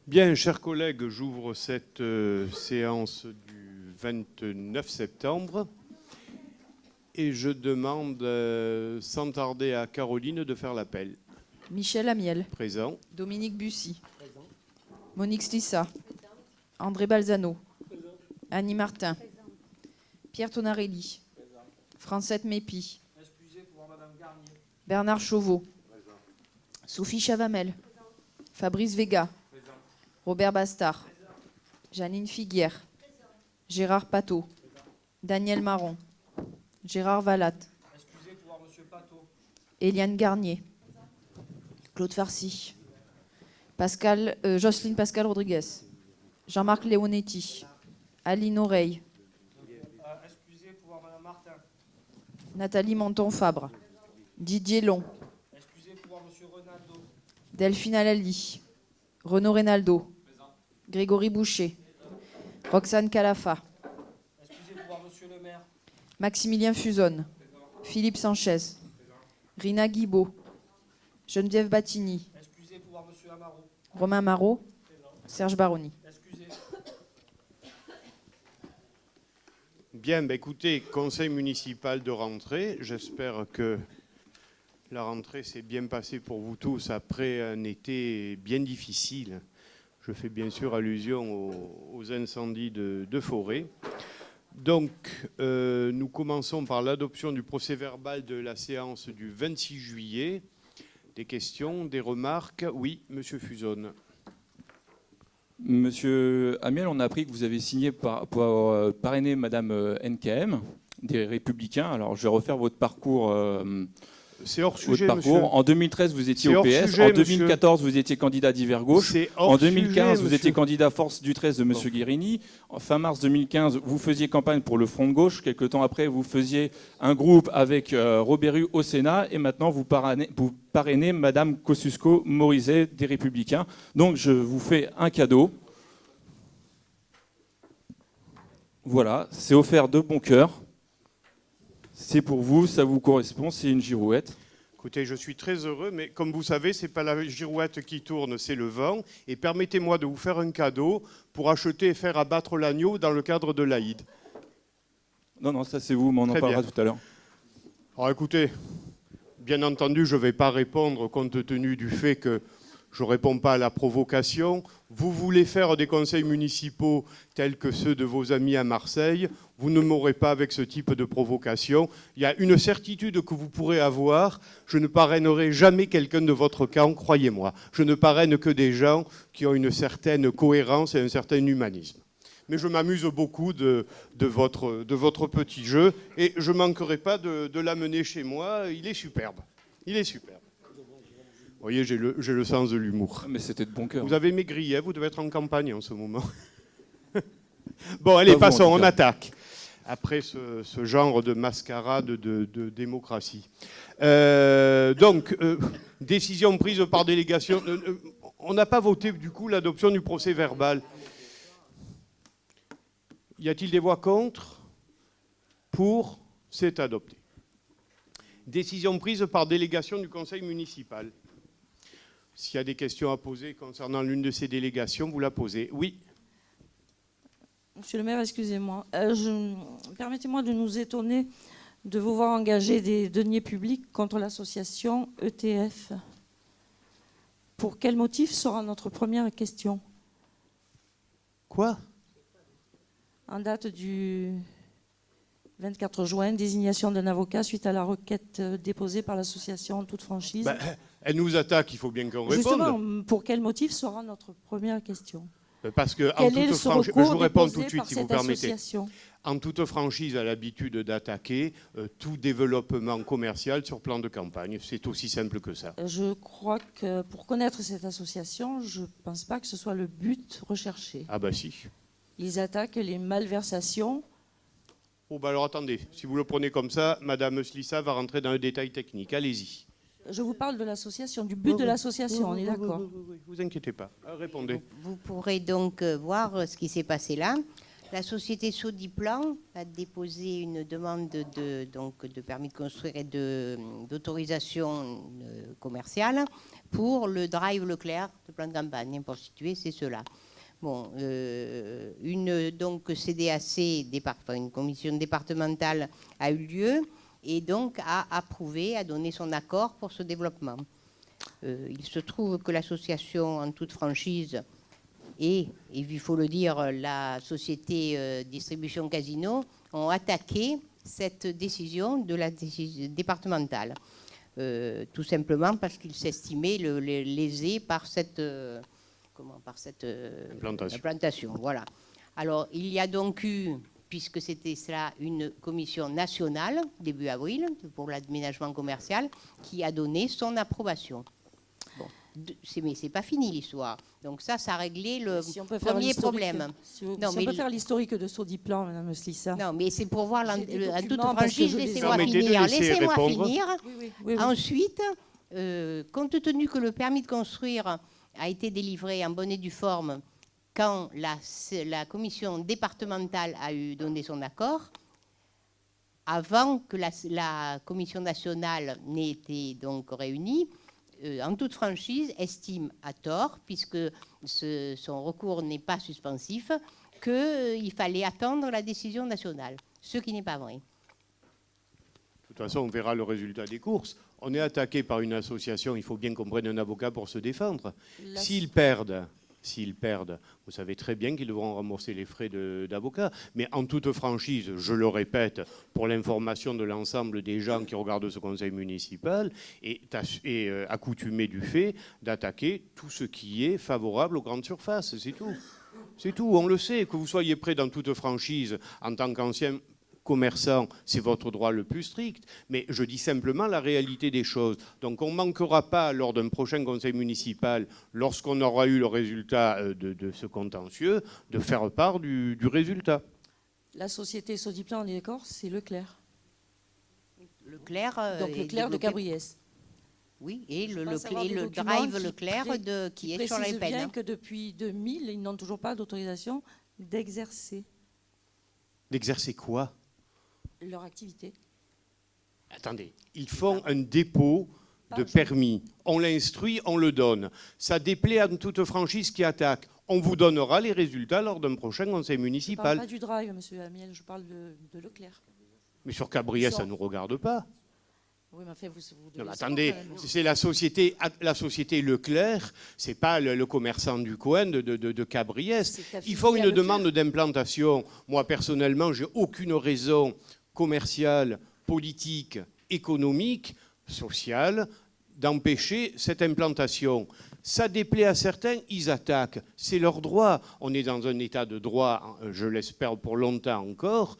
Bien, chers collègues, j'ouvre cette séance du 29 septembre et je demande sans tarder à Caroline de faire l'appel. Michel Amiel. Présent. Dominique Bussy. Présent. Monique Slissa. André Balzano. Présent. Annie Martin. Présent. Pierre Tonarelli. Présent. Francette Mépi. Excusez pour Madame Garnier. Bernard Chauveau. Présent. Sophie Chavamel. Présent. Fabrice Vega. Présent. Robert Bastard. Présent. Janine Figuière. Présent. Gérard Pateau. Présent. Daniel Marron. Gérard Valatte. Excusez pour Monsieur Pateau. Eliane Garnier. Présent. Claude Farcy. Jocelyne Pascal Rodriguez. Jean-Marc Leonetti. Aline Oreille. Excusez pour Madame Martin. Nathalie Menton-Fabre. Didier Long. Excusez pour Monsieur Renaldo. Delphine Alali. Renaud Reynaldo. Présent. Grégory Boucher. Roxane Calafa. Excusez pour Monsieur le maire. Maximilien Fusonne. Présent. Philippe Sanchez. Présent. Rina Guibaud. Geneviève Battini. Excusez pour Monsieur Amaro. Romain Marot. Présent. Serge Baroni. Excusez. Bien, écoutez, conseil municipal de rentrée. J'espère que la rentrée s'est bien passée pour vous tous après un été bien difficile. Je fais bien sûr allusion aux incendies de forêt. Donc, nous commençons par l'adoption du procès-verbal de la séance du 26 juillet. Des questions, des remarques? Oui, Monsieur Fusonne. Monsieur Amiel, on a appris que vous avez signé pour parrainer Madame NKM, des Républicains. Alors, je vais refaire votre parcours. C'est hors sujet, votre parcours. monsieur. En 2013, vous étiez C'est au hors PS. sujet, En 2014, vous étiez candidat d'hiver gauche. C'est hors En 2015, sujet, vous étiez monsieur. candidat Force du 13 de Monsieur Guérini. En fin mars 2015, vous faisiez campagne pour le Front de gauche. Quelques temps après, vous faisiez un groupe avec Robert Hue au Sénat. Et maintenant, vous parrainez Madame Kosciusko-Morizet des Républicains. Donc, je vous fais un cadeau. Voilà, c'est offert de bon cœur. C'est pour vous, ça vous correspond, c'est une girouette. Écoutez, je suis très heureux, mais comme vous savez, ce n'est pas la girouette qui tourne, c'est le vent. Et permettez-moi de vous faire un cadeau pour acheter et faire abattre l'agneau dans le cadre de l'Aïd. Non, ça c'est vous, mais on en Très parlera bien. tout à l'heure. Alors écoutez, bien entendu, je ne vais pas répondre compte tenu du fait que je ne réponds pas à la provocation. Vous voulez faire des conseils municipaux tels que ceux de vos amis à Marseille. Vous ne m'aurez pas avec ce type de provocation. Il y a une certitude que vous pourrez avoir. Je ne parrainerai jamais quelqu'un de votre camp, croyez-moi. Je ne parraine que des gens qui ont une certaine cohérence et un certain humanisme. Mais je m'amuse beaucoup de votre petit jeu et je ne manquerai pas de l'amener chez moi. Il est superbe. Il est superbe. Vous voyez, j'ai le sens de l'humour. Mais c'était de bon cœur. Vous avez maigri, hein, vous devez être en campagne en ce moment. Bon, allez, Pas vous, passons, en tout on cas. attaque. Après ce genre de mascarade de démocratie. Décision prise par délégation. On n'a pas voté, du coup, l'adoption du procès verbal. Y a-t-il des voix contre? Pour? C'est adopté. Décision prise par délégation du conseil municipal. S'il y a des questions à poser concernant l'une de ces délégations, vous la posez. Oui. Monsieur le maire, excusez-moi. Permettez-moi de nous étonner de vous voir engager des deniers publics contre l'association ETF. Pour quel motif sera notre première question? Quoi? En date du 24 juin, désignation d'un avocat suite à la requête déposée par l'association en toute franchise. Elle nous attaque, il faut bien qu'on réponde. Justement, pour quel motif sera notre première question? Parce que, en Quel est toute ce franchise, recours je vous réponds déposé tout de suite, par si vous cette permettez. association? En toute franchise, a l'habitude d'attaquer tout développement commercial sur plan de campagne. C'est aussi simple que ça. Je crois que pour connaître cette association, je ne pense pas que ce soit le but recherché. Ah bah si. Ils attaquent les malversations. Oh bah alors attendez, si vous le prenez comme ça, Madame Slissa va rentrer dans le détail technique. Allez-y. Je vous parle de l'association, du but de l'association, on est d'accord. Oui, vous inquiétez pas. Répondez. Vous pourrez donc voir ce qui s'est passé là. La société Sodiplan a déposé une demande de permis de construire et d'autorisation commerciale pour le drive Leclerc de plan de campagne. Pour situer, c'est cela. Bon, donc CDAC, une commission départementale, a eu lieu et donc a approuvé, a donné son accord pour ce développement. Il se trouve que l'association en toute franchise et il faut le dire, la société Distribution Casino ont attaqué cette décision de la départementale. Tout simplement parce qu'ils s'estimaient lésés par cette, implantation. Voilà. Alors, il y a donc eu, puisque c'était cela, une commission nationale, début avril, pour l'aménagement commercial, qui a donné son approbation. Bon, mais c'est pas fini l'histoire. Donc ça a réglé le premier problème. Si on peut faire l'historique de Sodiplan, Madame Slissa. Non, mais c'est pour voir, en toute franchise, laissez-moi finir. Laissez-moi finir. Oui. Ensuite, compte tenu que le permis de construire a été délivré en bonne et due forme quand la commission départementale a donné son accord, avant que la commission nationale n'ait été donc réunie, en toute franchise, estime à tort, puisque son recours n'est pas suspensif, qu'il fallait attendre la décision nationale, ce qui n'est pas vrai. De toute façon, on verra le résultat des courses. On est attaqué par une association, il faut bien qu'on prenne un avocat pour se défendre. S'ils perdent, vous savez très bien qu'ils devront rembourser les frais d'avocat. Mais en toute franchise, je le répète, pour l'information de l'ensemble des gens qui regardent ce conseil municipal, est accoutumé du fait d'attaquer tout ce qui est favorable aux grandes surfaces. C'est tout. C'est tout. On le sait. Que vous soyez prêt dans toute franchise en tant qu'ancien commerçant, c'est votre droit le plus strict, mais je dis simplement la réalité des choses. Donc on ne manquera pas lors d'un prochain conseil municipal, lorsqu'on aura eu le résultat de ce contentieux, de faire part du résultat. La société Sodiplan, on est d'accord, c'est Leclerc. Leclerc. Donc Leclerc de Cabriès. Oui, et le drive Leclerc qui est sur les peines. Bien que depuis 2000, ils n'ont toujours pas d'autorisation d'exercer. D'exercer quoi ? Leur activité. Attendez, ils font un dépôt de permis. On l'instruit, on le donne. Ça déplaît à toute franchise qui attaque. On vous donnera les résultats lors d'un prochain conseil municipal. Je ne parle pas du drive, monsieur Amiel, je parle de Leclerc. Mais sur Cabriès, ça ne nous regarde pas. Oui, mais enfin, vous non, mais attendez, c'est la société Leclerc, c'est pas le commerçant du coin de Cabriès. Ils font une demande d'implantation. Moi, personnellement, j'ai aucune raison commerciale, politique, économique, sociale d'empêcher cette implantation. Ça déplaît à certains, ils attaquent. C'est leur droit. On est dans un état de droit, je l'espère pour longtemps encore.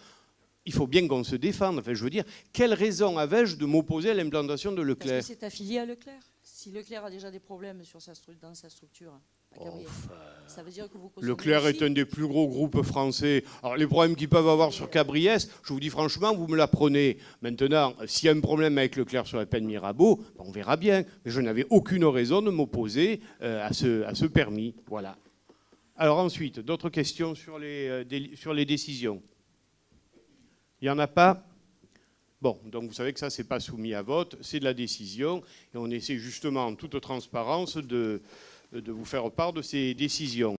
Il faut bien qu'on se défende. Enfin, je veux dire, quelle raison avais-je de m'opposer à l'implantation de Leclerc ? Parce que c'est affilié à Leclerc. Si Leclerc a déjà des problèmes dans sa structure, ça veut dire que vous Leclerc est un des plus gros groupes français. Alors, les problèmes qu'ils peuvent avoir sur Cabriès, je vous dis franchement, vous me l'apprenez. Maintenant, s'il y a un problème avec Leclerc sur la peine Mirabeau, on verra bien. Mais je n'avais aucune raison de m'opposer à ce permis. Voilà. Alors ensuite, d'autres questions sur les décisions ? Il n'y en a pas ? Bon, donc vous savez que ça, ce n'est pas soumis à vote, c'est de la décision. Et on essaie justement, en toute transparence, de vous faire part de ces décisions.